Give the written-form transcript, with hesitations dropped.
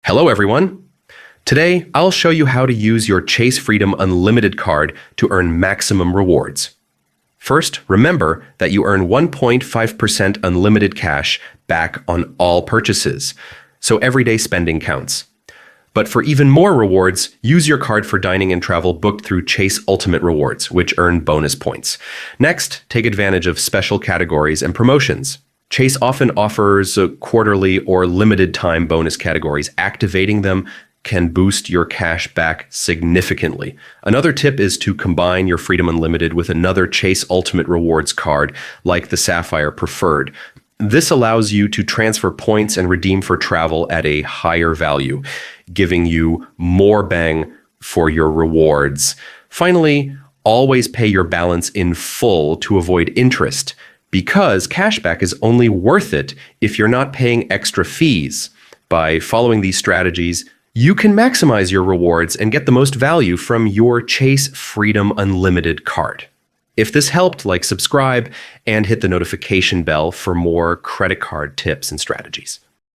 Hello, everyone. Today, I'll show you how to use your Chase Freedom Unlimited card to earn maximum rewards. First, remember that you earn 1.5% unlimited cash back on all purchases, so everyday spending counts. But for even more rewards, use your card for dining and travel booked through Chase Ultimate Rewards, which earn bonus points. Next, take advantage of special categories and promotions. Chase often offers quarterly or limited time bonus categories. Activating them can boost your cash back significantly. Another tip is to combine your Freedom Unlimited with another Chase Ultimate Rewards card, like the Sapphire Preferred. This allows you to transfer points and redeem for travel at a higher value, giving you more bang for your rewards. Finally, always pay your balance in full to avoid interest, because cashback is only worth it if you're not paying extra fees. By following these strategies, you can maximize your rewards and get the most value from your Chase Freedom Unlimited card. If this helped, subscribe and hit the notification bell for more credit card tips and strategies.